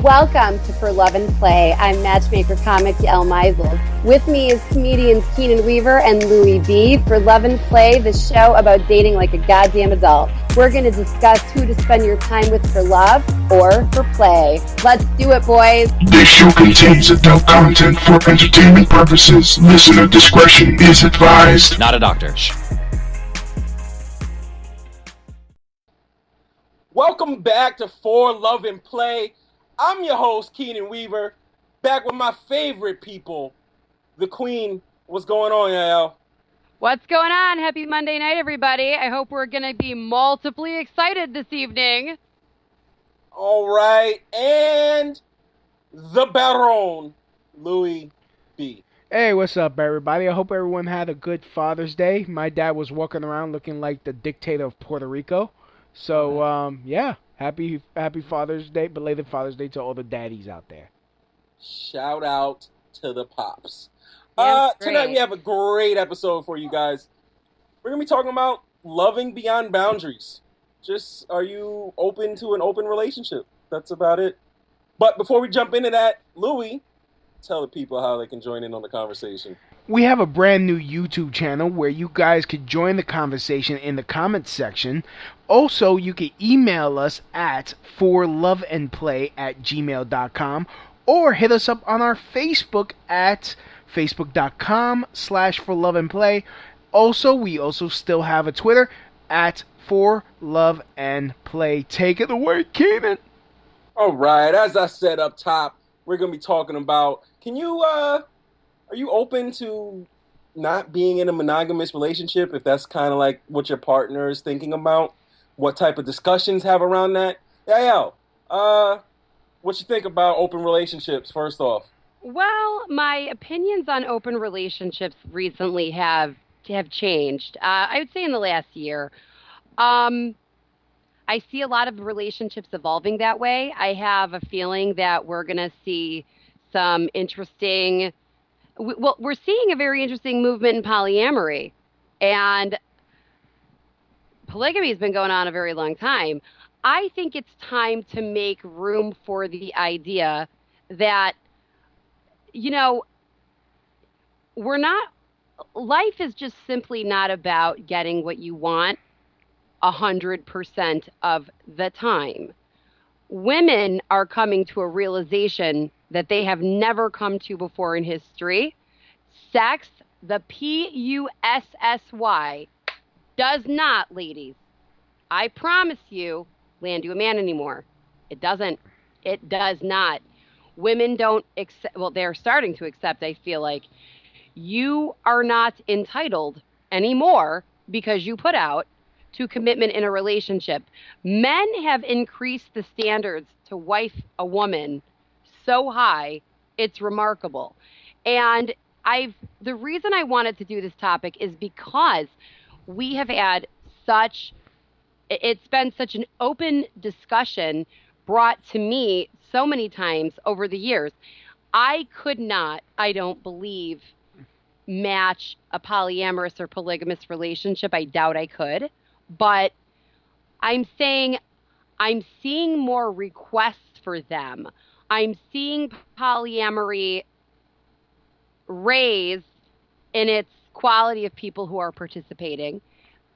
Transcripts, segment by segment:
Welcome to For Love and Play. I'm matchmaker comic Yael Meisel. With me is comedians Keenan Weaver and Louie B. For Love and Play, the show about dating like a goddamn adult. We're going to discuss who to spend your time with for love or for play. Let's do it, boys. This show contains adult content for entertainment purposes. Listener discretion is advised. Not a doctor. Welcome back to For Love and Play. I'm your host, Keenan Weaver, back with my favorite people, the Queen. What's going on, Yael? What's going on? Happy Monday night, everybody. I hope we're going to be multiply excited this evening. All right, and the Baron, Louie B. Hey, what's up, everybody? I hope everyone had a good Father's Day. My dad was walking around looking like the dictator of Puerto Rico. So, yeah, happy Father's Day, belated Father's Day to all the daddies out there. Shout out to the pops. Yeah, tonight we have a great episode for you guys. We're going to be talking about loving beyond boundaries. Just, are you open to an open relationship? That's about it. But before we jump into that, Louie, tell the people how they can join in on the conversation. We have a brand new YouTube channel where you guys could join the conversation in the comments section. Also, you can email us at forloveandplay@gmail.com or hit us up on our Facebook at facebook.com/forloveandplay. Also, we still have a Twitter at forloveandplay. Take it away, Keenan. All right, as I said up top, we're going to be talking about, are you open to not being in a monogamous relationship, if that's kind of like what your partner is thinking about? What type of discussions have around that? Yeah, what you think about open relationships, first off? Well, my opinions on open relationships recently have changed. I would say in the last year. I see a lot of relationships evolving that way. I have a feeling that we're going to see some interesting... Well, we're seeing a very interesting movement in polyamory, and polygamy has been going on a very long time. I think it's time to make room for the idea that, life is just simply not about getting what you want 100% of the time. Women are coming to a realization that they have never come to before in history. Sex, the P-U-S-S-Y, does not, ladies, I promise you, land you a man anymore. It doesn't. It does not. Women don't accept, well, they're starting to accept, I feel like, you are not entitled anymore because you put out to commitment in a relationship. Men have increased the standards to wife a woman so high, it's remarkable. And the reason I wanted to do this topic is because we have had it's been such an open discussion brought to me so many times over the years. I could not, I don't believe, match a polyamorous or polygamous relationship. I doubt I could. But I'm saying I'm seeing more requests for them. I'm seeing polyamory raise in its quality of people who are participating,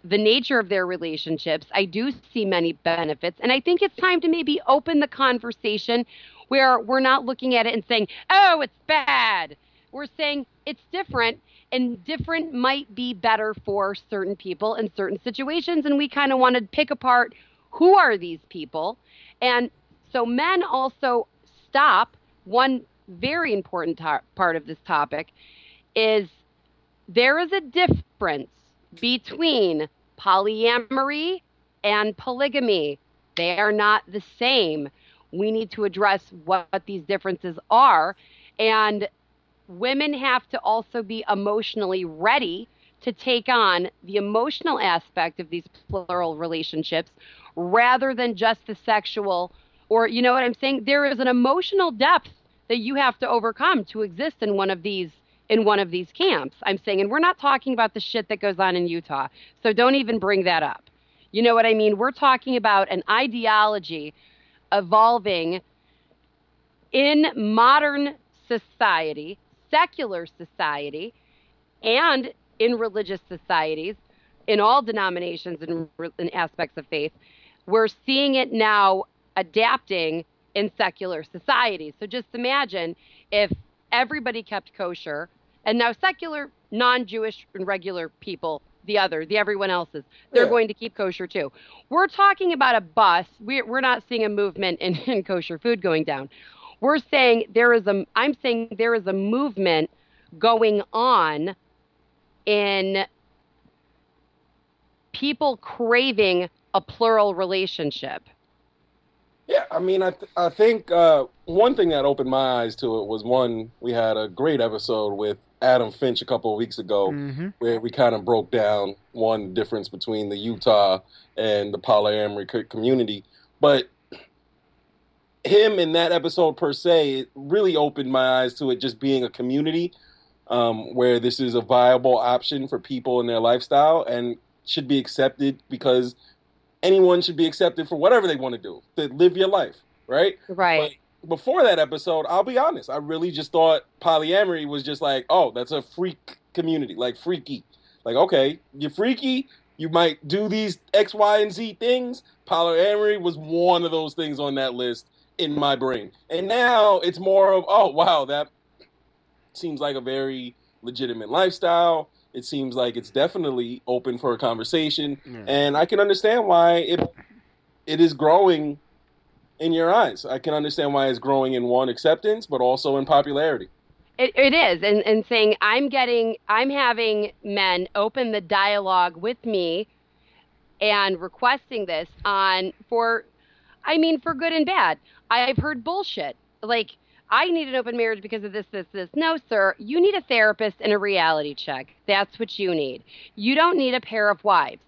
the nature of their relationships. I do see many benefits, and I think it's time to maybe open the conversation where we're not looking at it and saying, oh, it's bad. We're saying it's different, and different might be better for certain people in certain situations, and we kind of want to pick apart who are these people. And so men also stop. One very important part of this topic is there is a difference between polyamory and polygamy. They are not the same. We need to address what these differences are, and women have to also be emotionally ready to take on the emotional aspect of these plural relationships rather than just the sexual, or you know what I'm saying? There is an emotional depth that you have to overcome to exist in one of these camps. I'm saying, and we're not talking about the shit that goes on in Utah. So don't even bring that up. You know what I mean? We're talking about an ideology evolving in modern society, secular society, and in religious societies, in all denominations and aspects of faith, we're seeing it now adapting in secular societies. So just imagine if everybody kept kosher, and now secular, non-Jewish, and regular people, the everyone else's, they're going to keep kosher too. We're talking about a bust. We're not seeing a movement in kosher food going down. I'm saying there is a movement going on in people craving a plural relationship. Yeah, I mean, I think one thing that opened my eyes to it was we had a great episode with Adam Finch a couple of weeks ago where we kind of broke down one difference between the Utah and the polyamory community. But him in that episode per se, it really opened my eyes to it just being a community where this is a viable option for people in their lifestyle and should be accepted because anyone should be accepted for whatever they want to do, to live your life, right? Right. But before that episode, I'll be honest, I really just thought polyamory was just like, oh, that's a freak community, like freaky. Like, okay, you're freaky, you might do these X, Y, and Z things. Polyamory was one of those things on that list in my brain. And now it's more of, oh, wow, that seems like a very legitimate lifestyle. It seems like it's definitely open for a conversation, and I can understand why it is growing in your eyes. I can understand why it's growing in acceptance, but also in popularity. It is, and saying I'm having men open the dialogue with me and requesting this for good and bad. I've heard bullshit like, I need an open marriage because of this. No, sir. You need a therapist and a reality check. That's what you need. You don't need a pair of wives.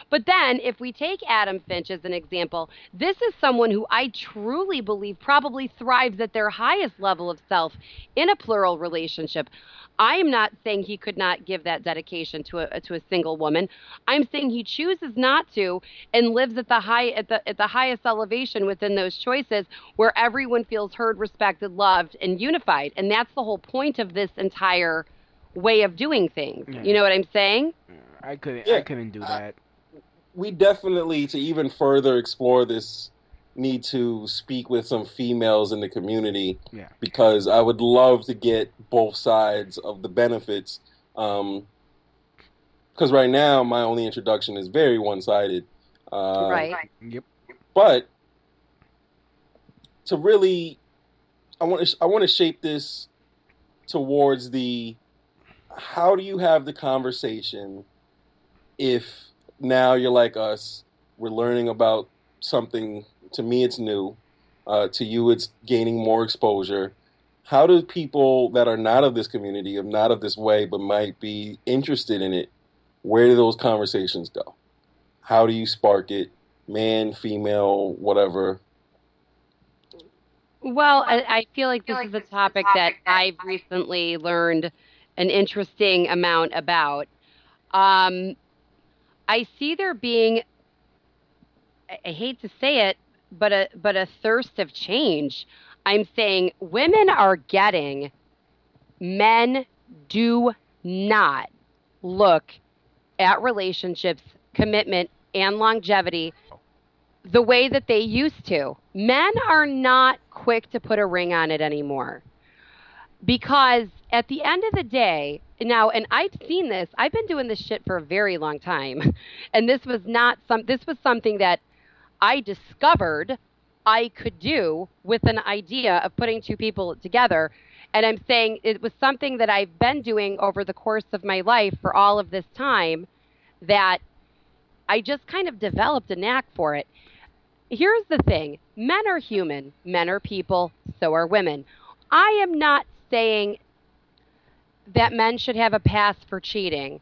But then if we take Adam Finch as an example, this is someone who I truly believe probably thrives at their highest level of self in a plural relationship. I am not saying he could not give that dedication to a single woman. I'm saying he chooses not to and lives at the highest elevation within those choices where everyone feels heard, respected, loved, and unified. And that's the whole point of this entire way of doing things. Yeah. You know what I'm saying? I couldn't do that. We definitely, to even further explore this, need to speak with some females in the community because I would love to get both sides of the benefits because right now my only introduction is very one-sided. Right. Yep. But to really, I want to shape this towards how do you have the conversation if now you're like us, we're learning about something. To me, it's new. To you, it's gaining more exposure. How do people that are not of this community, not of this way, but might be interested in it, where do those conversations go? How do you spark it? Man, female, whatever. Well, I feel like this is a topic that I've recently learned an interesting amount about. I see there being, I hate to say it, but a thirst of change. I'm saying men do not look at relationships, commitment, and longevity the way that they used to. Men are not quick to put a ring on it anymore. Because at the end of the day, now, and I've seen this, I've been doing this shit for a very long time. And this was something that I discovered I could do with an idea of putting two people together. And I'm saying it was something that I've been doing over the course of my life for all of this time that I just kind of developed a knack for it. Here's the thing. Men are human. Men are people. So are women. I am not saying that men should have a pass for cheating.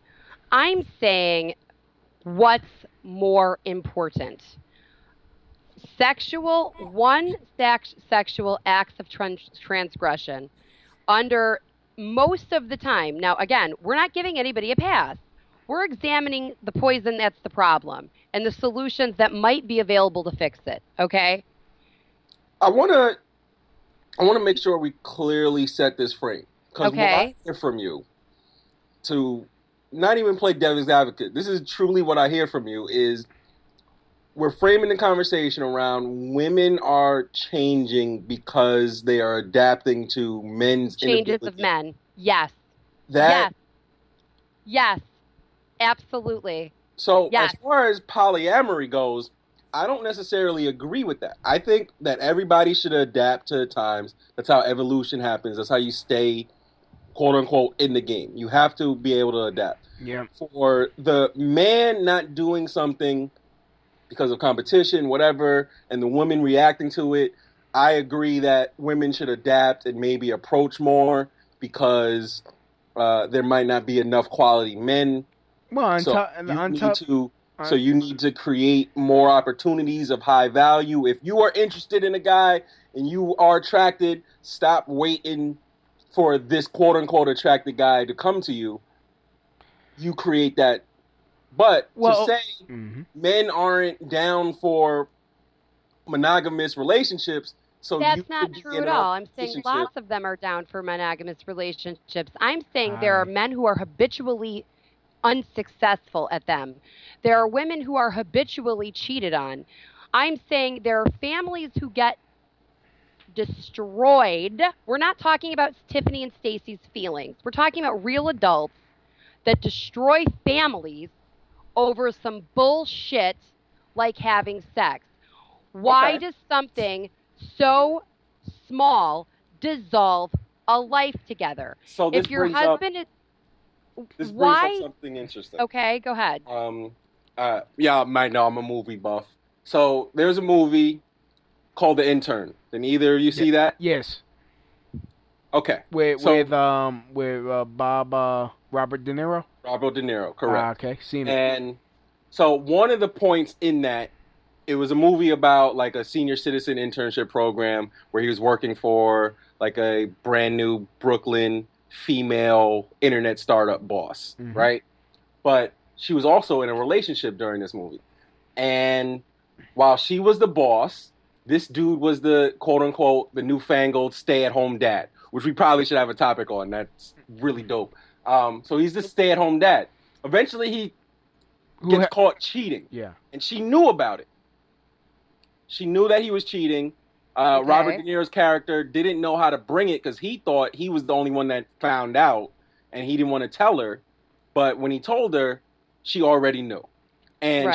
I'm saying what's more important. Sexual acts of transgression under most of the time. Now, again, we're not giving anybody a pass. We're examining the poison that's the problem and the solutions that might be available to fix it, okay? I want to I want to make sure we clearly set this frame. Because what I hear from you, to not even play devil's advocate, this is truly what I hear from you, is we're framing the conversation around women are changing because they are adapting to men's changes inability. of men. Yes. Yes. Absolutely. So as far as polyamory goes, I don't necessarily agree with that. I think that everybody should adapt to the times. That's how evolution happens. That's how you stay, quote unquote, in the game. You have to be able to adapt. Yeah. For the man not doing something because of competition, whatever, and the woman reacting to it, I agree that women should adapt and maybe approach more because there might not be enough quality men. Well, you need to create more opportunities of high value. If you are interested in a guy and you are attracted, stop waiting for this quote unquote attracted guy to come to you. You create that. But to say men aren't down for monogamous relationships, so that's not true at all. I'm saying lots of them are down for monogamous relationships. I'm saying there are men who are habitually unsuccessful at them. There are women who are habitually cheated on. I'm saying there are families who get destroyed. We're not talking about Tiffany and Stacy's feelings. We're talking about real adults that destroy families over some bullshit like having sex. Why does something so small dissolve a life together? So this if your brings husband up, is this why brings up something interesting. Okay, go ahead. Yeah, I might know I'm a movie buff. So there's a movie called The Intern. Did either of you see that? Yes. Okay. With Bob Robert De Niro? Robert De Niro, correct. Okay, seen it. And so one of the points in that, it was a movie about like a senior citizen internship program where he was working for like a brand new Brooklyn female internet startup boss, right? But she was also in a relationship during this movie. And while she was the boss, this dude was the quote unquote the newfangled stay-at-home dad, which we probably should have a topic on. That's really dope. So he's the stay-at-home dad. Eventually he gets caught cheating. Yeah. And she knew about it. She knew that he was cheating. Robert De Niro's character didn't know how to bring it because he thought he was the only one that found out, and he didn't want to tell her. But when he told her, she already knew. And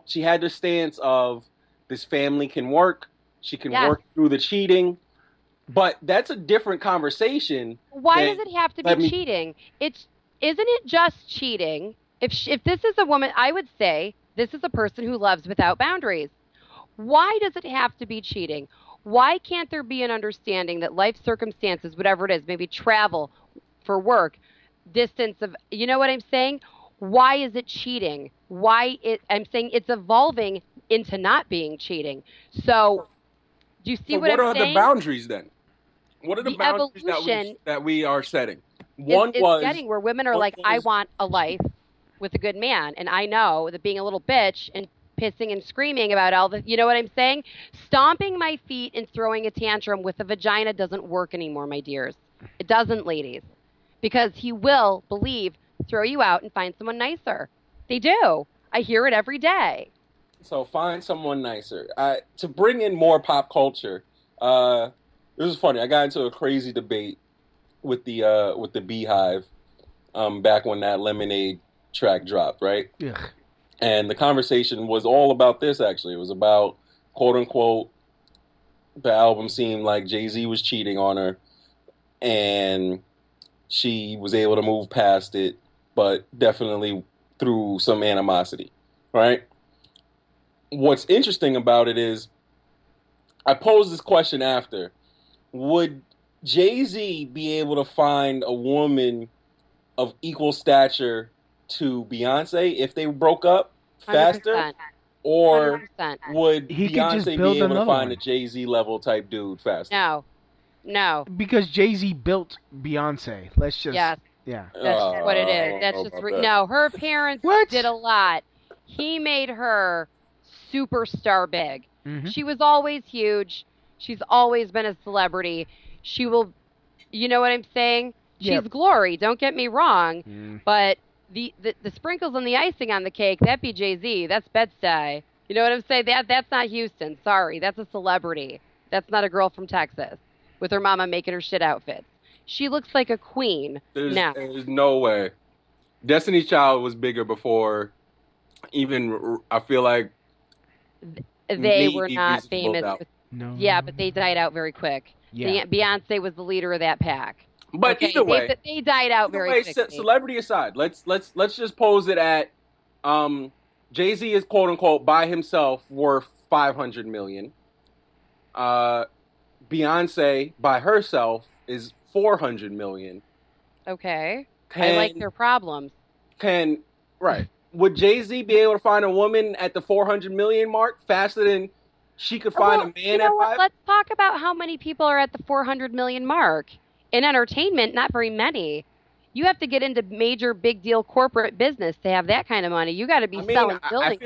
she had the stance of this family can work. She can work through the cheating. But that's a different conversation. Why does it have to be cheating? Isn't it just cheating? If this is a woman, I would say this is a person who loves without boundaries. Why does it have to be cheating? Why can't there be an understanding that life circumstances, whatever it is, maybe travel for work, distance of, you know what I'm saying? Why is it cheating? I'm saying it's evolving into not being cheating. So, do you see what I'm saying? What are the boundaries then? What are the boundaries that we are setting? One was getting where women are like, I want a life with a good man, and I know that being a little bitch and pissing and screaming about all the, you know what I'm saying? Stomping my feet and throwing a tantrum with a vagina doesn't work anymore, my dears. It doesn't, ladies. Because he will, throw you out and find someone nicer. They do. I hear it every day. So find someone nicer. To bring in more pop culture, this was funny. I got into a crazy debate with the Beehive back when that Lemonade track dropped, right? Yeah. And the conversation was all about this, actually. It was about, quote unquote, the album seemed like Jay-Z was cheating on her and she was able to move past it, but definitely through some animosity, right? What's interesting about it is, I posed this question after, would Jay-Z be able to find a woman of equal stature to Beyonce if they broke up faster? 100%. Or 100%. would Beyonce be able to find a Jay-Z level type dude faster? No. Because Jay-Z built Beyonce. Let's just... Yes. Yeah. That's just what it is. That's just... No, her parents did a lot. He made her superstar big. She was always huge. She's always been a celebrity. She will, you know what I'm saying? Yep. She's glory, don't get me wrong. Mm. But the sprinkles and the icing on the cake, that be Jay-Z. That's Bed-Stuy. You know what I'm saying? That's not Houston. Sorry, that's a celebrity. That's not a girl from Texas with her mama making her shit outfits. She looks like a queen now. There's no way. Destiny's Child was bigger before even, I feel like, They were maybe not Reasonable famous. Doubt. No. Yeah, but they died out very quick. Yeah. Beyonce was the leader of that pack. But Okay, either way, they died out very quickly. Celebrity aside, let's just pose it at Jay-Z is quote unquote by himself worth $500 million. Beyonce by herself is $400 million. Okay. I like their problems. Would Jay-Z be able to find a woman at the $400 million mark faster than she could find a man at $5? Let's talk about how many people are at the 400 million mark. In entertainment, not very many. You have to get into major, big deal corporate business to have that kind of money. You got to be selling buildings.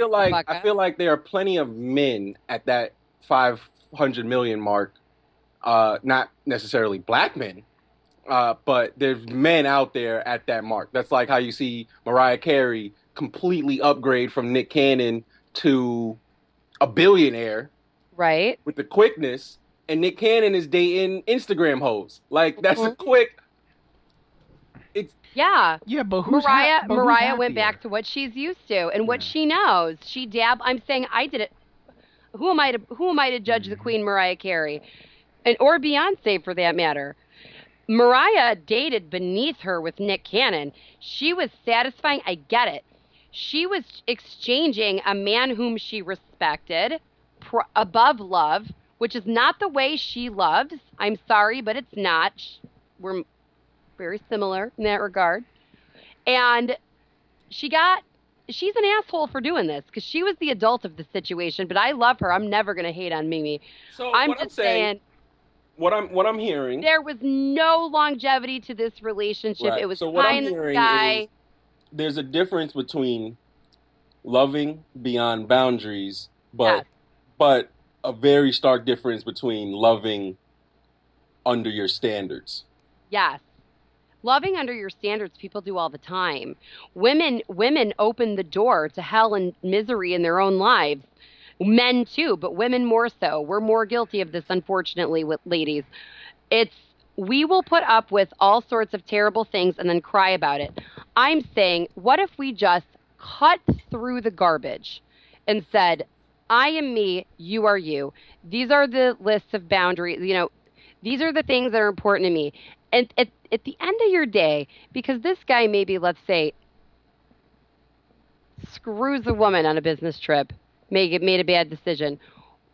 I feel like there are plenty of men at that 500 million mark. Not necessarily black men, but there's men out there at that mark. That's like how you see Mariah Carey completely upgrade from Nick Cannon to a billionaire, right? With the quickness. And Nick Cannon is dating Instagram hoes. Like, that's a quick... Yeah, but who's Mariah went back to what she's used to and what she knows. I'm saying I did it. Who am I to judge the Queen Mariah Carey, or Beyonce for that matter? Mariah dated beneath her with Nick Cannon. She was satisfying. I get it. She was exchanging a man whom she respected above love, which is not the way she loves. I'm sorry, but it's not. We're very similar in that regard. And she's an asshole for doing this because she was the adult of the situation, but I love her. I'm never going to hate on Mimi. So I'm just saying, what I'm hearing, there was no longevity to this relationship. Right. It was so what pie I'm in the hearing sky. is there's a difference between loving beyond boundaries, but a very stark difference between loving under your standards. Yes. Loving under your standards, people do all the time. Women open the door to hell and misery in their own lives. Men too, but women more so. We're more guilty of this, unfortunately, with ladies. We will put up with all sorts of terrible things and then cry about it. I'm saying, what if we just cut through the garbage and said, I am me, you are you. These are the lists of boundaries. These are the things that are important to me. And at the end of your day, because this guy maybe, let's say, screws a woman on a business trip, made a bad decision.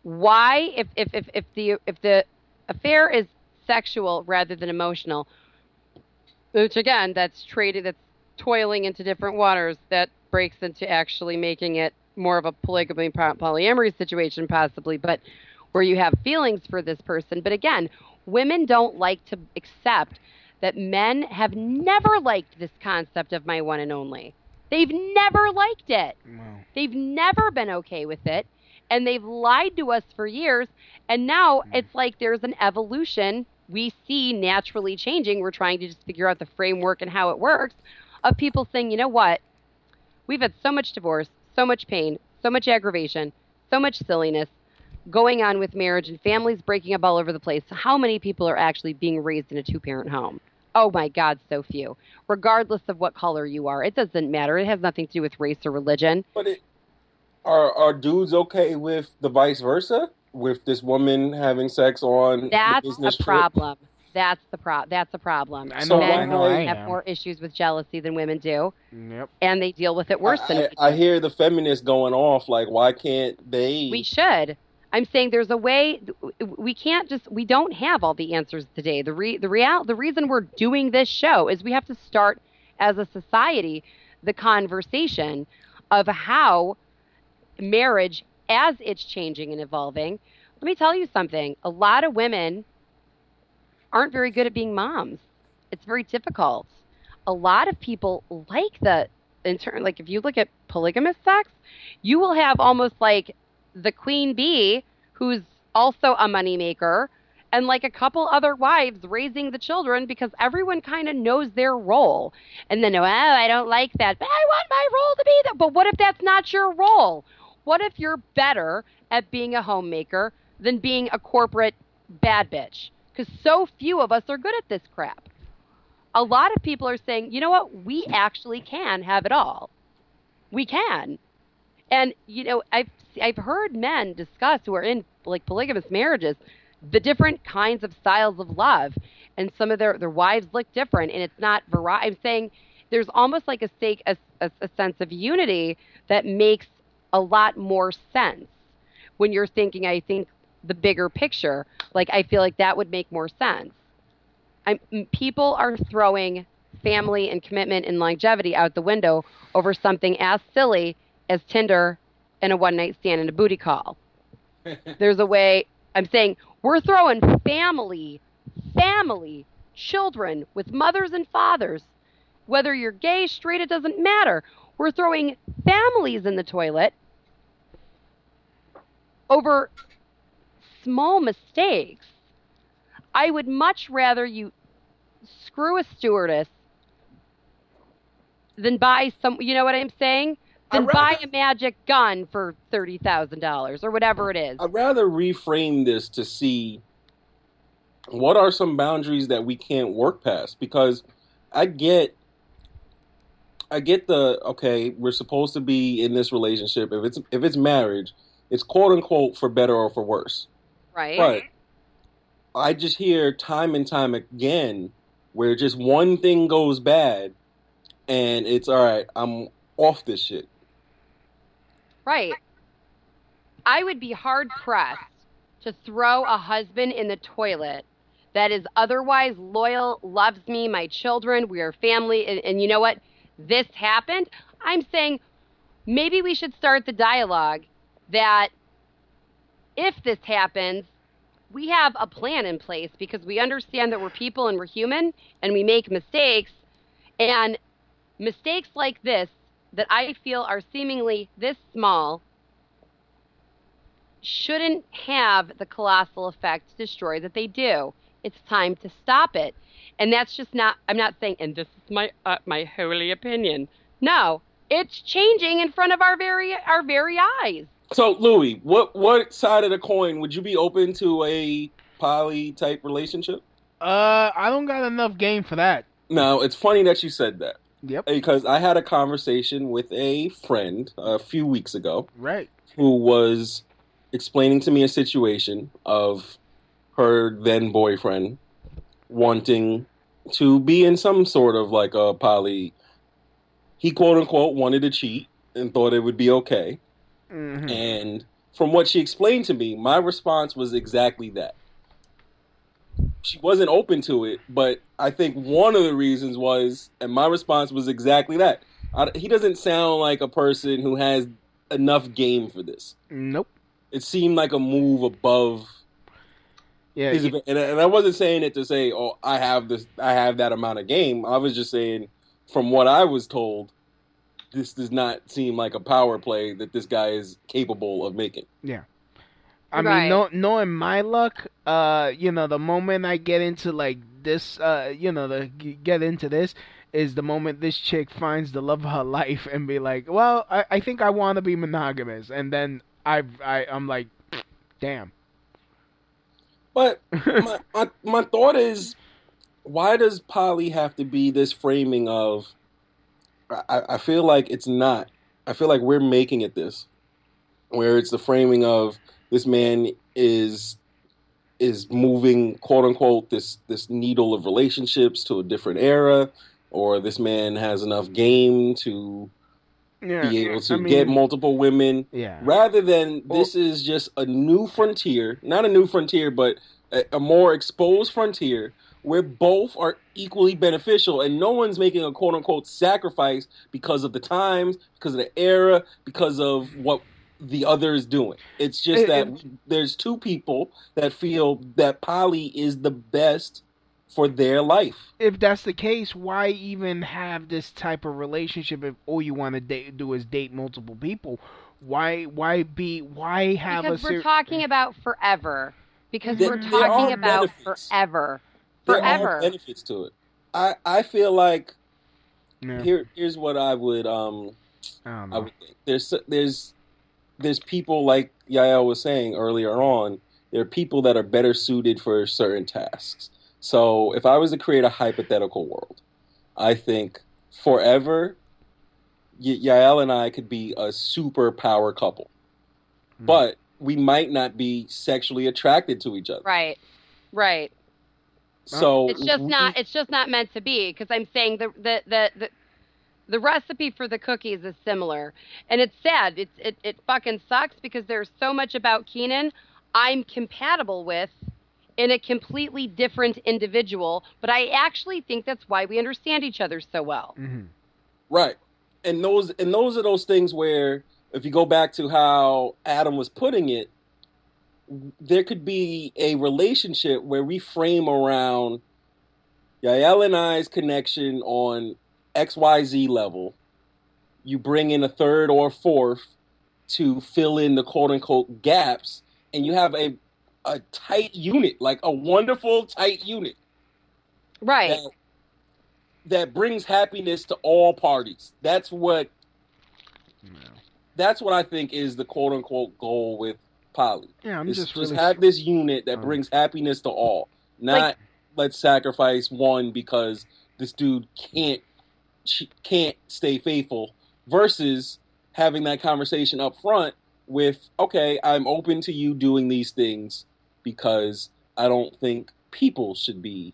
Why, if the affair is sexual rather than emotional, which again, that's toiling into different waters, that breaks into actually making it more of a polygamy, polyamory situation possibly, but where you have feelings for this person. But again, women don't like to accept that men have never liked this concept of my one and only. They've never liked it. No. They've never been okay with it. And they've lied to us for years. And now it's like there's an evolution we see naturally changing. We're trying to just figure out the framework and how it works of people saying, you know what? We've had so much divorce, so much pain, so much aggravation, so much silliness going on with marriage and families breaking up all over the place. How many people are actually being raised in a two-parent home? Oh my God, so few. Regardless of what color you are, it doesn't matter. It has nothing to do with race or religion. But are dudes okay with the vice versa? With this woman having sex on the business trip? Problem. That's a problem. Men have more issues with jealousy than women do. Yep. And they deal with it worse than I hear the feminists going off like, why can't they? We should. I'm saying there's a way. We don't have all the answers today. The reason we're doing this show is we have to start as a society the conversation of how marriage, as it's changing and evolving. Let me tell you something. A lot of women aren't very good at being moms. It's very difficult. A lot of people like like if you look at polygamous sex, you will have almost like the queen bee who's also a moneymaker, and like a couple other wives raising the children because everyone kind of knows their role. And then, oh, I don't like that, but I want my role to be that. But what if that's not your role? What if you're better at being a homemaker than being a corporate bad bitch? Because so few of us are good at this crap. A lot of people are saying, you know what? We actually can have it all. We can. And, you know, I've heard men discuss who are in like polygamous marriages the different kinds of styles of love, and some of their wives look different, and it's not variety. I'm saying there's almost like a sense of unity that makes a lot more sense when you're thinking, I think, the bigger picture. Like, I feel like that would make more sense. People are throwing family and commitment and longevity out the window over something as silly as Tinder and a one-night stand and a booty call. There's a way. I'm saying we're throwing family, children with mothers and fathers. Whether you're gay, straight, it doesn't matter. We're throwing families in the toilet over small mistakes. I would much rather you screw a stewardess than buy some, you know what I'm saying? Than buy a magic gun for $30,000 or whatever it is. I'd rather reframe this to see what are some boundaries that we can't work past, because I get the, okay, we're supposed to be in this relationship. If it's marriage, it's quote unquote for better or for worse. Right. But I just hear time and time again where just one thing goes bad and it's all right, I'm off this shit. Right. I would be hard-pressed to throw a husband in the toilet that is otherwise loyal, loves me, my children, we are family, and you know what? This happened. I'm saying maybe we should start the dialogue that if this happens, we have a plan in place because we understand that we're people and we're human and we make mistakes. And mistakes like this that I feel are seemingly this small shouldn't have the colossal effect to destroy that they do. It's time to stop it. And that's just not, I'm not saying, and this is my holy opinion. No, it's changing in front of our very eyes. So, Louis, what side of the coin would you be open to a poly type relationship? I don't got enough game for that. No, it's funny that you said that. Yep. Because I had a conversation with a friend a few weeks ago. Right. Who was explaining to me a situation of her then boyfriend wanting to be in some sort of like a poly. He quote unquote wanted to cheat and thought it would be okay. Mm-hmm. And from what she explained to me, my response was exactly that. She wasn't open to it, but I think one of the reasons was, and my response was exactly that. He doesn't sound like a person who has enough game for this. Nope. It seemed like a move above. Yeah. And I wasn't saying it to say, oh, I have that amount of game. I was just saying, from what I was told, this does not seem like a power play that this guy is capable of making. Yeah. I mean, knowing my luck, the moment I get into like this, get into this is the moment this chick finds the love of her life and be like, well, I think I want to be monogamous, and then I'm like, damn. But my thought is, why does poly have to be this framing of? I feel like it's not. I feel like we're making it this, where it's the framing of this man is moving, quote unquote, this needle of relationships to a different era, or this man has enough game to be able to get multiple women. Yeah. Rather than this is just a new frontier, not a new frontier, but a more exposed frontier where both are equally beneficial and no one's making a quote unquote sacrifice because of the times, because of the era, because of what the other is doing. It's just that there's two people that feel that poly is the best for their life. If that's the case, why even have this type of relationship if all you want to do is date multiple people? Why have because we're talking about forever. Because we're There are talking about benefits. forever. There are benefits to it. I feel like here's what I would I don't know. I would think. There's people like Yael was saying earlier on. There are people that are better suited for certain tasks. So if I was to create a hypothetical world, I think forever, Yael and I could be a super power couple, but we might not be sexually attracted to each other. Right. So it's just not meant to be, because I'm saying the recipe for the cookies is similar, and it's sad. It fucking sucks, because there's so much about Keenan I'm compatible with in a completely different individual, but I actually think that's why we understand each other so well. Mm-hmm. Right. And those are those things where, if you go back to how Adam was putting it, there could be a relationship where we frame around Yael and I's connection on XYZ level. You bring in a third or fourth to fill in the quote unquote gaps, and you have a tight unit, like a wonderful tight unit. Right. That brings happiness to all parties. That's what I think is the quote unquote goal with poly. Yeah, I'm just have this unit that brings happiness to all. Not let's sacrifice one because this dude can't stay faithful, versus having that conversation up front with, okay, I'm open to you doing these things because I don't think people should be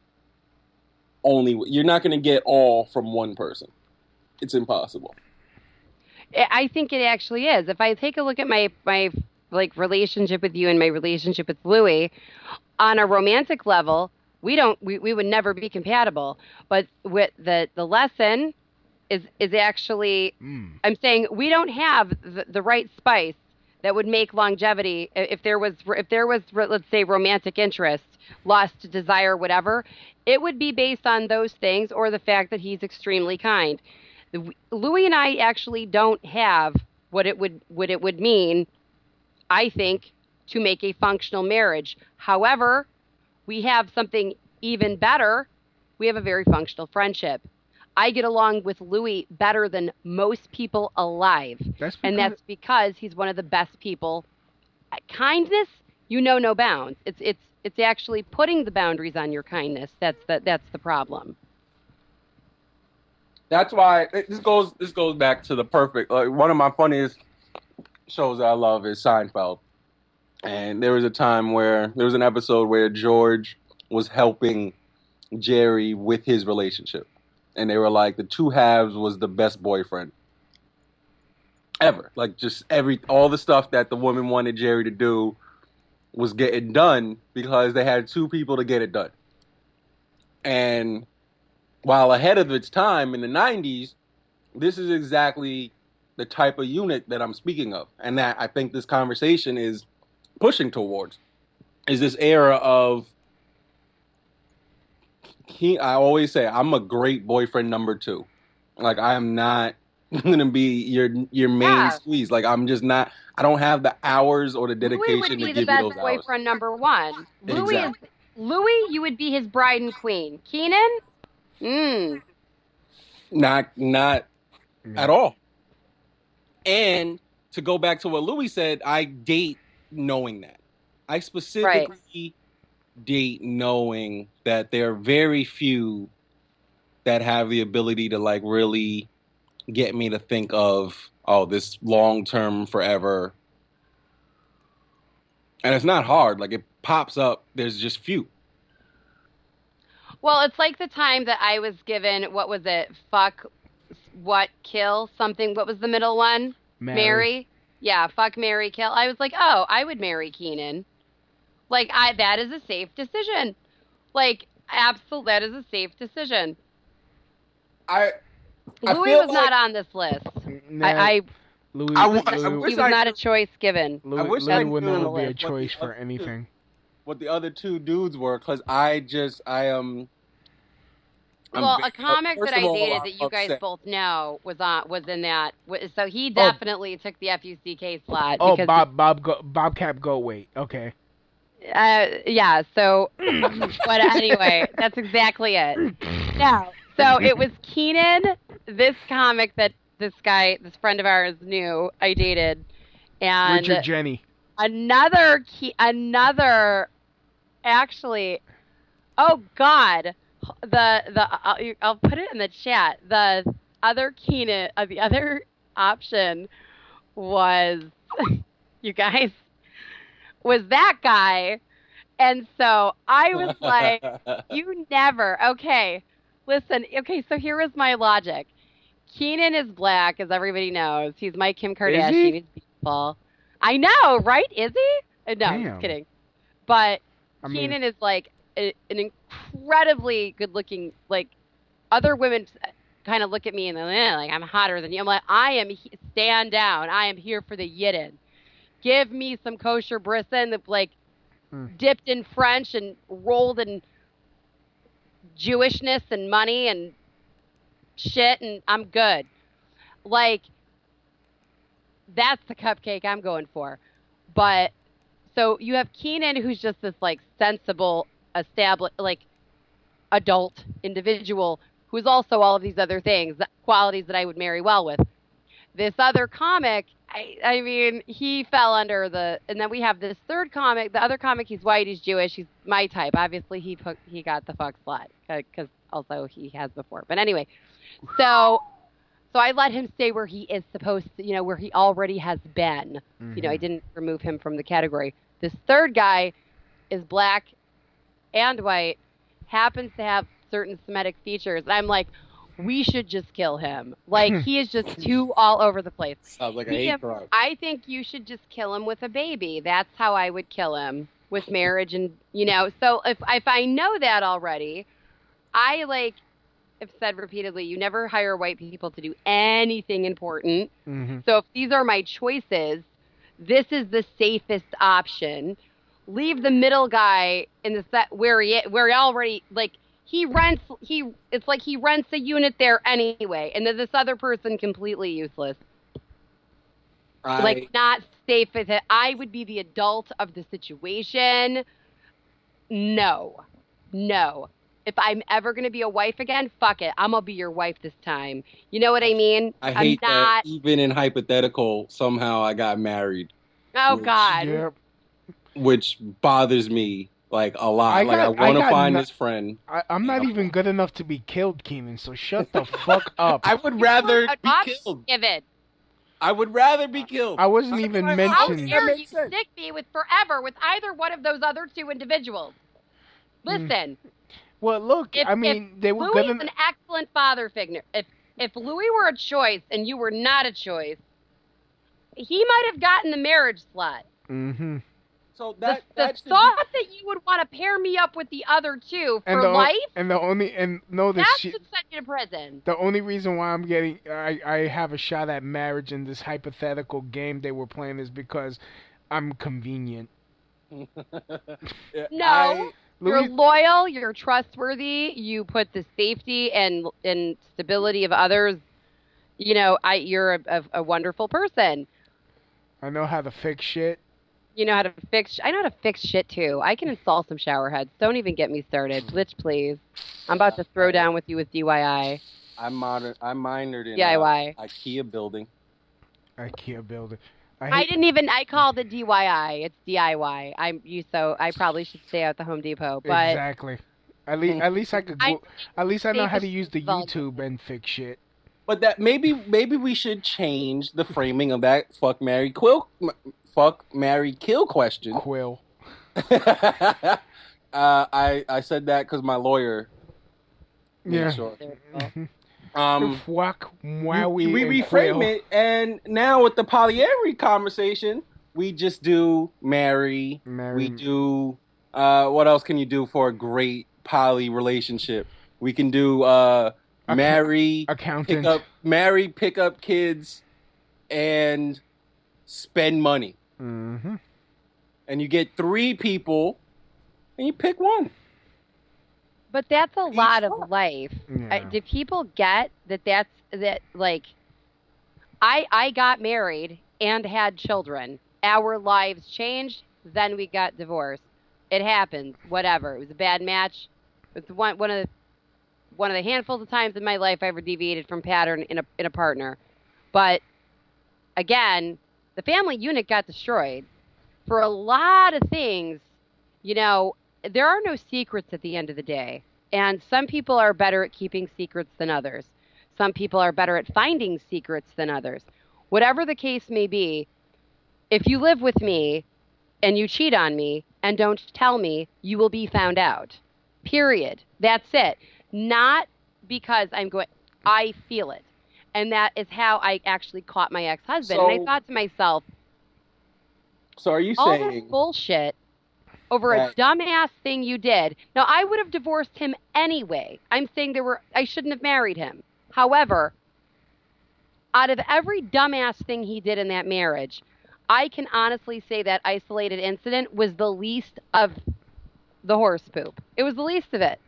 you're not going to get all from one person. It's impossible. I think it actually is. If I take a look at my relationship with you and my relationship with Louie, on a romantic level, we would never be compatible. But with the lesson is actually, I'm saying we don't have the right spice that would make longevity. If there was let's say romantic interest, lust, desire, whatever, it would be based on those things, or the fact that he's extremely kind. Louis and I actually don't have what it would mean, I think, to make a functional marriage. However, we have something even better. We have a very functional friendship. I get along with Louis better than most people alive. That's because he's one of the best people. Kindness, no bounds. It's actually putting the boundaries on your kindness. That's the problem. That's why this goes back to the perfect. One of my funniest shows that I love is Seinfeld, and there was an episode where George was helping Jerry with his relationship, and they were like, the two halves was the best boyfriend ever. Like, just all the stuff that the woman wanted Jerry to do was getting done because they had two people to get it done. And while ahead of its time in the 90s, this is exactly the type of unit that I'm speaking of, and that I think this conversation is pushing towards, is this era of, I always say, I'm a great boyfriend number 2. Like, I am not going to be your main squeeze. Like, I'm just not, I don't have the hours or the dedication to give you those hours. Louis would be the best boyfriend number 1. Exactly. Louis, you would be his bride and queen. Keenan? Not at all. And to go back to what Louis said, I date knowing that. I specifically date knowing that there are very few that have the ability to like really get me to think of, this long-term forever. And it's not hard. Like, it pops up. There's just few. Well, it's like the time that I was given, what was it? Fuck, what, kill, something. What was the middle one? Marry. Yeah, fuck, marry, kill. I was like, I would marry Keenan. Like, that is a safe decision. Like, absolutely, that is a safe decision. Louis was not on this list. Louis he was not a choice given. Louis would never be a choice for anything. What the other two dudes were, because I Well, a comic first that of I all, dated I'm that you guys upset. both know was in that. So he definitely took the FUCK slot Oh, because Bobcat Goldthwait. Okay. yeah. So, but anyway, that's exactly it. No. So it was Keenan, this comic that this friend of ours knew I dated, and Richard Jenny. another actually. Oh God, I'll put it in the chat. The other Keenan, the other option was you guys was that guy, and so I was like, you never. Okay, listen. Okay, so here is my logic. Keenan is black, as everybody knows. He's my Kim Kardashian. he? He's beautiful. I know, right? Is he? No, I'm Damn. just kidding. But I mean, Keenan is like an incredibly good-looking. Like other women kind of look at me and they're like, I'm hotter than you. I'm like, stand down. I am here for the yidden. Give me some kosher brisson that's like dipped in French and rolled in Jewishness and money and shit, and I'm good. Like, that's the cupcake I'm going for. But so you have Keenan, who's just this like sensible, established, like adult individual who's also all of these other things, qualities that I would marry well with. This other comic, I mean, he fell under and then we have this third comic. The other comic, he's white, he's Jewish, he's my type. Obviously, he got the fuck slut because also he has before. But anyway, so I let him stay where he is supposed to, where he already has been. I didn't remove him from the category. This third guy is black and white, happens to have certain Semitic features. And I'm like, we should just kill him. Like, he is just too all over the place. Sounds like a hate crime. I think you should just kill him with a baby. That's how I would kill him, with marriage and, So if I know that already, I have said repeatedly, you never hire white people to do anything important. So if these are my choices, this is the safest option. Leave the middle guy in the set where he already it's like he rents a unit there anyway, and then this other person completely useless. Not safe with it. I would be the adult of the situation. No. If I'm ever going to be a wife again, fuck it. I'm going to be your wife this time. You know what I mean? I hate that even in hypothetical, somehow I got married. Oh, God. Yep. Which bothers me, like, a lot. I want to find this friend. I'm not even good enough to be killed, Keenan, so shut the fuck up. I would rather be killed. I would rather be killed. I wasn't even mentioned. How dare you stick me with forever with either one of those other two individuals? Listen. Well, look, they were Louis good is an excellent father figure. If Louis were a choice and you were not a choice, he might have gotten the marriage slot. So the thought that you would want to pair me up with the other two for life, that should send you to prison. The only reason why I have a shot at marriage in this hypothetical game they were playing is because I'm convenient. No. You're loyal, you're trustworthy, you put the safety and stability of others, you're a wonderful person. I know how to fix shit. I know how to fix shit too. I can install some shower heads. Don't even get me started. Bitch, please. I'm about to throw down with you with DIY. I'm minored in DIY. IKEA building. I called it DIY. It's DIY. I probably should stay out the Home Depot. But exactly. At least I could go. At least I know how to use the YouTube and fix shit. But that maybe we should change the framing of that fuck, marry, kill question. Quill. I said that because my lawyer. Yeah. Sure. We reframe it, and now with the polyamory conversation, we just do marry. We do. What else can you do for a great poly relationship? We can do marry, accountant, pick up kids, and spend money. And you get 3 people, and you pick one. But that's a lot of life. Yeah. Do people get that? Like, I got married and had children. Our lives changed. Then we got divorced. It happens. Whatever. It was a bad match. It's one of the handfuls of times in my life I ever deviated from pattern in a partner. But again, the family unit got destroyed for a lot of things. You know, there are no secrets at the end of the day. And some people are better at keeping secrets than others. Some people are better at finding secrets than others. Whatever the case may be, if you live with me and you cheat on me and don't tell me, you will be found out. Period. That's it. Not because I feel it. And that is how I actually caught my ex-husband. And I thought to myself, so are you all saying this bullshit over a dumbass thing you did. Now, I would have divorced him anyway. I'm saying I shouldn't have married him. However, out of every dumbass thing he did in that marriage, I can honestly say that isolated incident was the least of the horse poop. It was the least of it.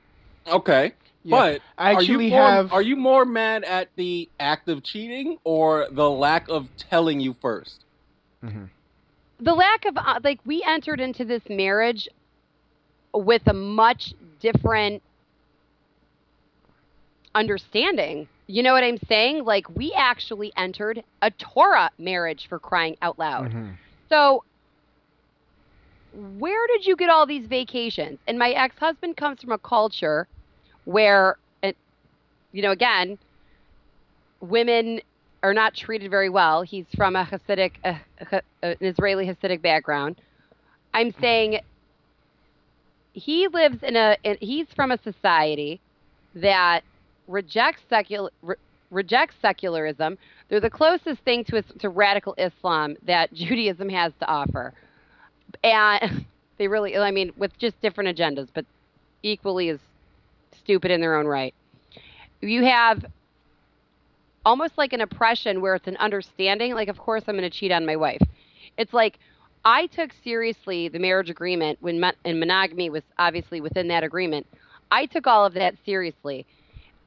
Okay. Yeah. But are you more mad at the act of cheating or the lack of telling you first? Mm-hmm. The lack of, we entered into this marriage with a much different understanding. You know what I'm saying? Like, we actually entered a Torah marriage, for crying out loud. Mm-hmm. So, where did you get all these vacations? And my ex-husband comes from a culture where, again, women are not treated very well. He's from a Hasidic, an Israeli Hasidic background. I'm saying he lives he's from a society that rejects secularism. They're the closest thing to radical Islam that Judaism has to offer. And they really, with just different agendas, but equally as stupid in their own right. You have almost like an oppression where it's an understanding. Like, of course, I'm going to cheat on my wife. It's like I took seriously the marriage agreement and monogamy was obviously within that agreement. I took all of that seriously.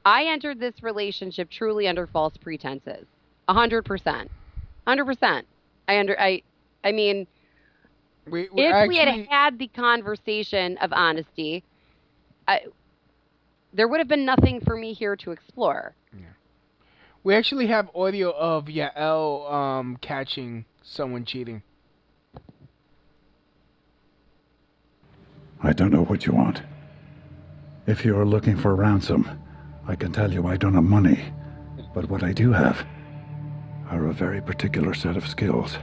I entered this relationship truly under false pretenses. 100%. 100%. If we had the conversation of honesty, there would have been nothing for me here to explore. Yeah. We actually have audio of Yael catching someone cheating. I don't know what you want. If you are looking for ransom, I can tell you I don't have money. But what I do have are a very particular set of skills.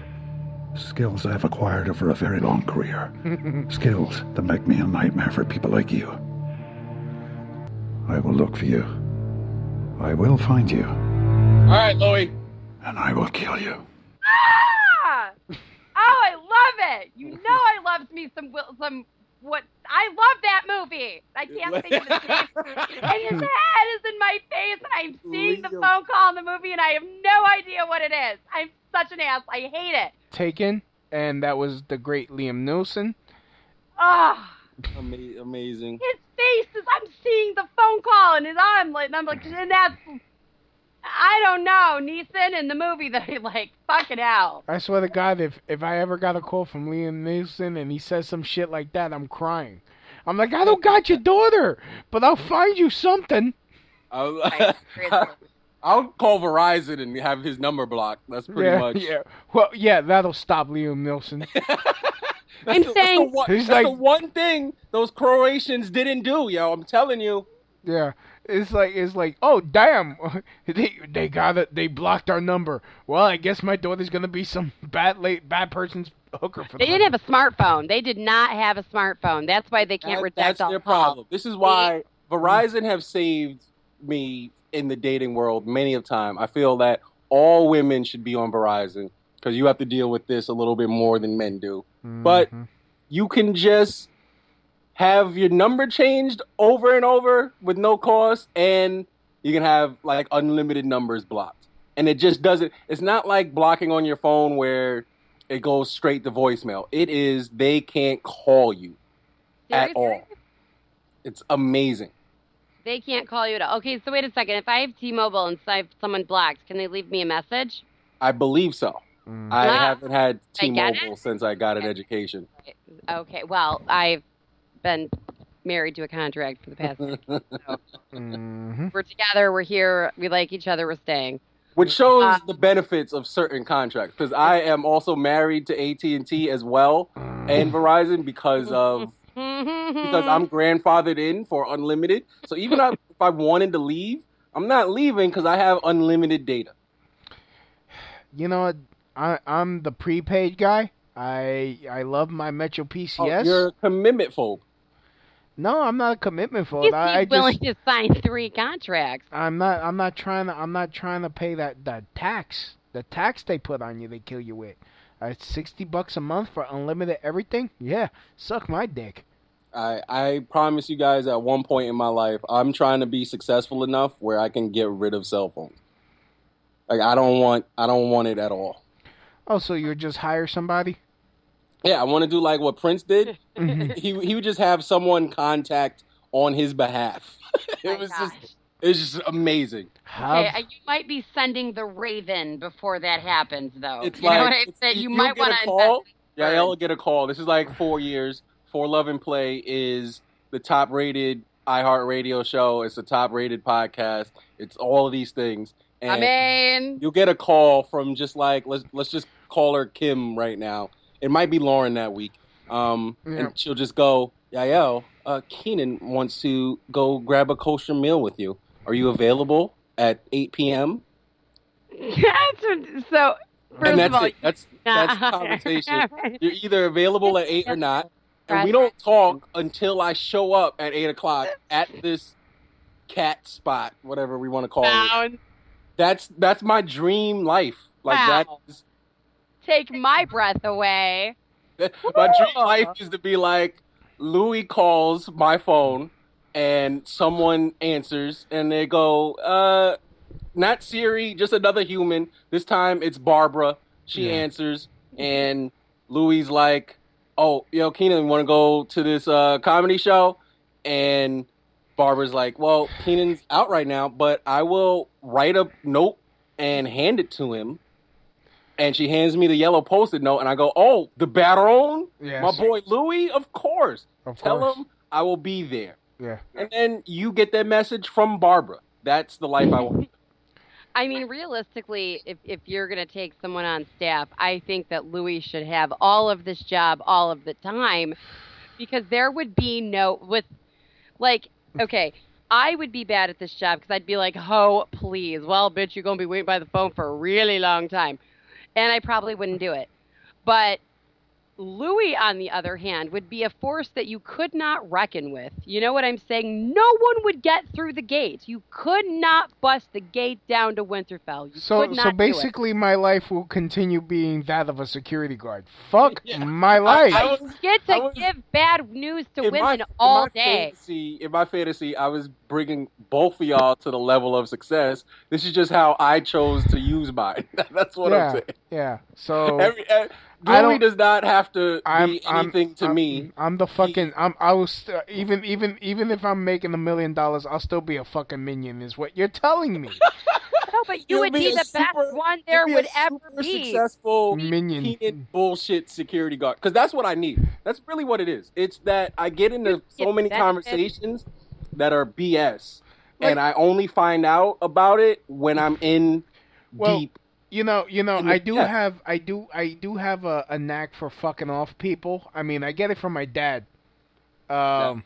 Skills I've acquired over a very long career. Skills that make me a nightmare for people like you. I will look for you. I will find you. All right, Louie. And I will kill you. Ah! Oh, I love it. You know I loved me some what? I love that movie. I can't think of his name. And his head is in my face, and I'm seeing the phone call in the movie, and I have no idea what it is. I'm such an ass. I hate it. Taken, and that was the great Liam Neeson. Ah. Amazing. His face is, I'm seeing the phone call, and I'm like, and that's, I don't know, Neeson in the movie that I like, fucking hell. I swear to God, if I ever got a call from Liam Neeson and he says some shit like that, I'm crying. I'm like, I don't got your daughter, but I'll find you something. I'll call Verizon and have his number blocked. That's pretty much. Yeah. Well, yeah, that'll stop Liam Neeson. That's the one thing those Croatians didn't do, yo. I'm telling you. Yeah, it's like, oh damn, they blocked our number. Well, I guess my daughter's gonna be some bad person's hooker for them. They didn't have a smartphone. They did not have a smartphone. That's why they can't reject. That's their problem. This is why Verizon have saved me in the dating world many a time. I feel that all women should be on Verizon because you have to deal with this a little bit more than men do. Mm-hmm. But you can just have your number changed over and over with no cost, and you can have like unlimited numbers blocked. And it just doesn't, it's not like blocking on your phone where it goes straight to voicemail. It is, they can't call you at all. It's amazing. They can't call you at all. Okay, so wait a second. If I have T-Mobile and I have someone blocked, can they leave me a message? I believe so. I haven't had I get T-Mobile since I got an education. Okay, well, I've been married to a contract for the past 6 years, so we're together, we're here, we like each other, we're staying. Which shows the benefits of certain contracts, because I am also married to AT&T as well and Verizon because I'm grandfathered in for unlimited. So even if I wanted to leave, I'm not leaving because I have unlimited data. You know what? I'm the prepaid guy. I love my Metro PCS. Oh, you're a commitment phobe. No, I'm not a commitment phobe. He's willing to sign 3 contracts. I'm not trying to pay that tax. The tax they put on you, they kill you with. It's $60 a month for unlimited everything. Yeah, suck my dick. I promise you guys, at one point in my life, I'm trying to be successful enough where I can get rid of cell phones. Like I don't want it at all. Oh, so you just hire somebody? Yeah, I want to do like what Prince did. He would just have someone contact on his behalf. It's just amazing. Okay, you might be sending the Raven before that happens, though. It's you know what I said? You might want to call. Yael will get a call. This is like 4 years. For Love and Play is the top-rated iHeartRadio show. It's the top-rated podcast. It's all of these things. And you'll get a call from just like let's just call her Kim right now. It might be Lauren that week. And she'll just go, Yael, Keenan wants to go grab a kosher meal with you. Are you available at 8 p.m.? So, first of all, that's the conversation. You're either available at 8 or not. And we don't talk until I show up at 8 o'clock at this cat spot, whatever we want to call it. That's my dream life. Like take my breath away. My dream life is to be like, Louis calls my phone and someone answers and they go, not Siri, just another human. This time it's Barbara. She answers and Louis like, oh, yo, Keenan, want to go to this comedy show? And Barbara's like, well, Keenan's out right now, but I will write a note and hand it to him. And she hands me the yellow Post-it note, and I go, oh, the Baron? Yes. My boy Louis? Of course. Tell him I will be there. Yeah. And then you get that message from Barbara. That's the life I want. I mean, realistically, if you're going to take someone on staff, I think that Louis should have all of this job all of the time, because there would be okay, I would be bad at this job because I'd be like, oh, please. Well, bitch, you're going to be waiting by the phone for a really long time. And I probably wouldn't do it. But Louis, on the other hand, would be a force that you could not reckon with. You know what I'm saying? No one would get through the gate. You could not bust the gate down to Winterfell. So basically my life will continue being that of a security guard. Fuck my life. I get to give bad news to women all day. In my fantasy, I was bringing both of y'all to the level of success. This is just how I chose to use mine. That's what I'm saying. Yeah. So Louis does not have to be anything to me. I'm the fucking. Even if I'm making $1 million, I'll still be a fucking minion. Is what you're telling me? No, but you would be the best one there would ever be. Successful minion bullshit security guard. Because that's what I need. That's really what it is. It's that I get into so many conversations that are BS, and I only find out about it when I'm in deep. You know, I do have a knack for fucking off people. I mean, I get it from my dad. I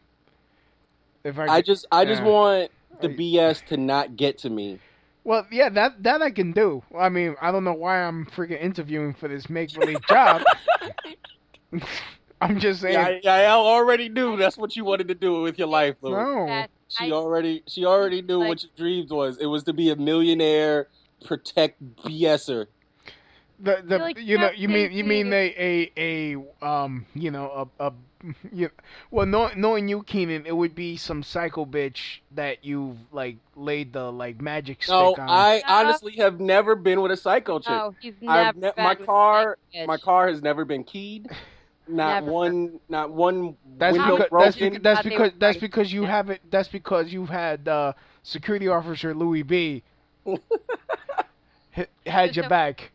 just want the BS to not get to me. Well, yeah, that I can do. I mean, I don't know why I'm freaking interviewing for this make-believe job. I'm just saying. Yael already knew that's what you wanted to do with your life, Louis. No. She already knew what your dreams was. It was to be a millionaire, protect BSer. Knowing you, Keenan, it would be some psycho bitch that you've laid the magic stick on. I honestly have never been with a psycho chick. No, he's never my car has never been keyed. Not Never. not one That's window because broken. that's because you haven't. That's because you've had security officer Louis B. had your back.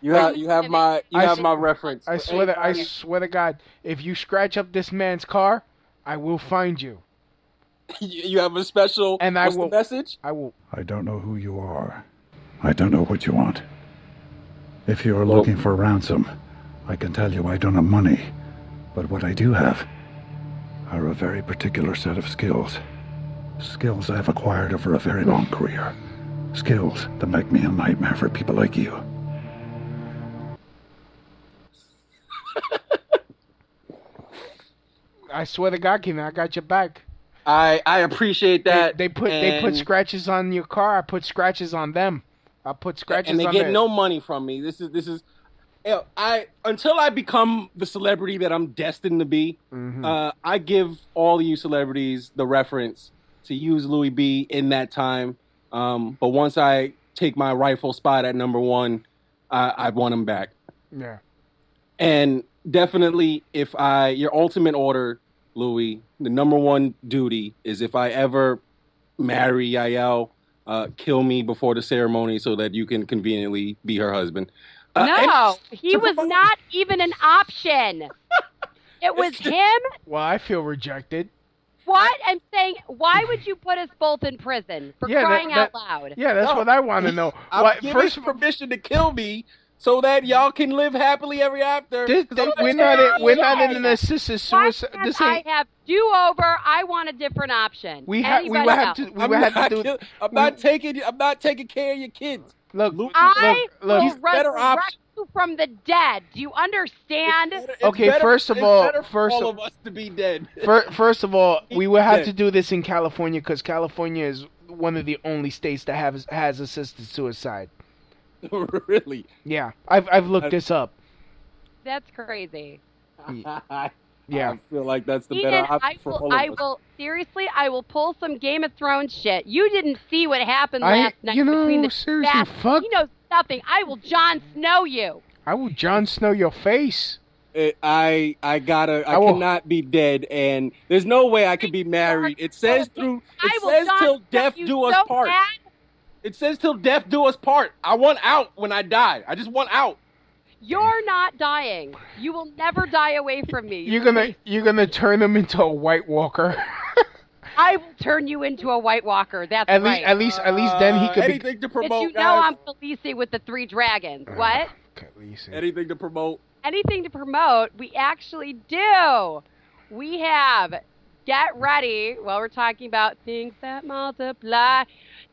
You have my reference. I swear to God, if you scratch up this man's car, I will find you. You have a special. And what's the message? I will. I don't know who you are. I don't know what you want. If you are looking for ransom, I can tell you I don't have money. But what I do have are a very particular set of skills. Skills I've acquired over a very long career. Skills that make me a nightmare for people like you. I swear to God, Keenan, I got your back. I appreciate that. They put scratches on your car. I put scratches on them. I put scratches on and they get no money from me. This is until I become the celebrity that I'm destined to be. I give all of you celebrities the reference to use Louis B in that time. But once I take my rightful spot at number one, I want him back. Yeah. And definitely, your ultimate order, Louis, the number one duty is if I ever marry Yael, kill me before the ceremony so that you can conveniently be her husband. No, he was not even an option. It was him. Well, I feel rejected. What? I'm saying, why would you put us both in prison for crying out loud? Yeah, that's what I want to know. I'm giving permission to kill me so that y'all can live happily ever after. We're not in an assisted suicide. I have do-over. I want a different option. I'm not taking care of your kids. I will resurrect you from the dead. Do you understand? First of all, all of us to be dead. First of all, we will have to do this in California because California is one of the only states that has assisted suicide. Really? Yeah, I've looked this up. That's crazy. Yeah, I feel like that's the better option for all of us. Seriously, I will pull some Game of Thrones shit. You didn't see what happened last night between the seriously, fuck. He knows nothing. I will Jon Snow you. I will Jon Snow your face. I cannot be dead, and there's no way I could be married. It says till death do us part. It says till death do us part. I want out when I die. I just want out. You're not dying. You will never die away from me. You're gonna turn him into a White Walker. I will turn you into a White Walker. That's right. At least then he could anything to promote. I'm Khaleesi with the 3 dragons. What? Anything to promote. Anything to promote? We actually do. We have. Get ready. While we're talking about things that multiply.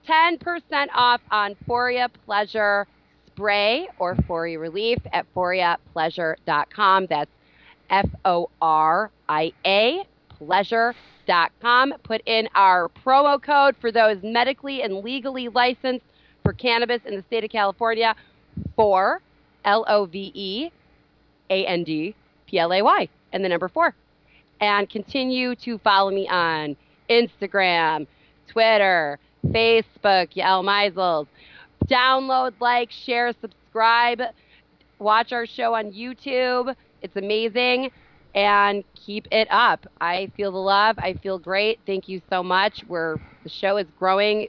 10% off on Foria Pleasure Spray or Foria Relief at ForiaPleasure.com. That's FORIA pleasure.com. Put in our promo code for those medically and legally licensed for cannabis in the state of California for LOVEANDPLAY and the number 4. And continue to follow me on Instagram, Twitter, Facebook, Yael Meisels. Download, like, share, subscribe. Watch our show on YouTube. It's amazing. And keep it up. I feel the love. I feel great. Thank you so much. The show is growing.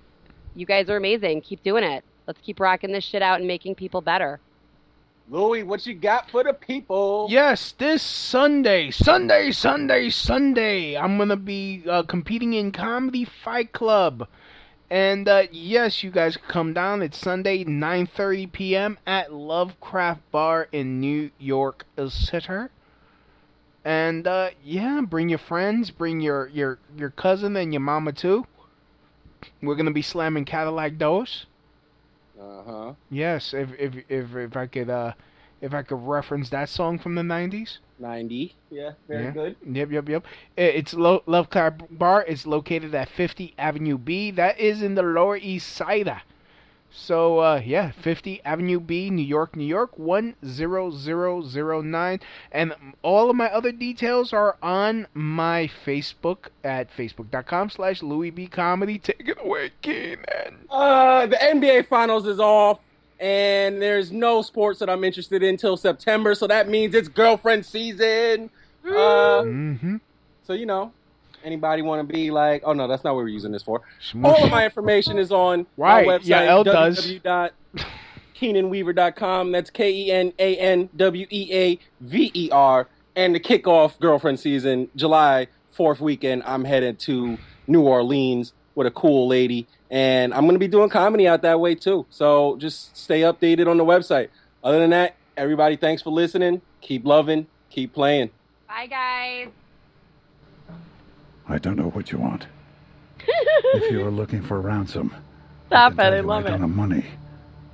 You guys are amazing. Keep doing it. Let's keep rocking this shit out and making people better. Louis, what you got for the people? Yes, this Sunday, I'm going to be competing in Comedy Fight Club. And, yes, you guys can come down. It's Sunday, 9:30 p.m. at Lovecraft Bar in New York City. And, yeah, bring your friends, bring your cousin and your mama, too. We're going to be slamming Cadillac doors. Uh-huh. Yes, if I could reference that song from the 90s. 90. Yeah, very good. Yep. It's Lovecraft Bar. It's located at 50 Avenue B. That is in the Lower East Side. So, 50 Avenue B, New York, 10009. And all of my other details are on my Facebook at facebook.com/LouisBComedy. Take it away, Keenan. The NBA Finals is off, and there's no sports that I'm interested in till September, so that means it's girlfriend season. So, you know, anybody want to be like, oh no, that's not what we're using this for. All of my information is on my website, www.keenanweaver.com. That's KENANWEAVER. And to kick off girlfriend season, July 4th weekend, I'm headed to New Orleans with a cool lady. And I'm going to be doing comedy out that way too. So just stay updated on the website. Other than that, everybody, thanks for listening. Keep loving. Keep playing. Bye, guys. I don't know what you want. If you are looking for ransom, Stop I it. I love don't it. have money.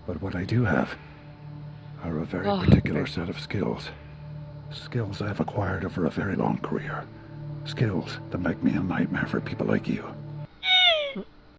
But what I do have are a very particular set of skills. Skills I've acquired over a very long career. Skills that make me a nightmare for people like you.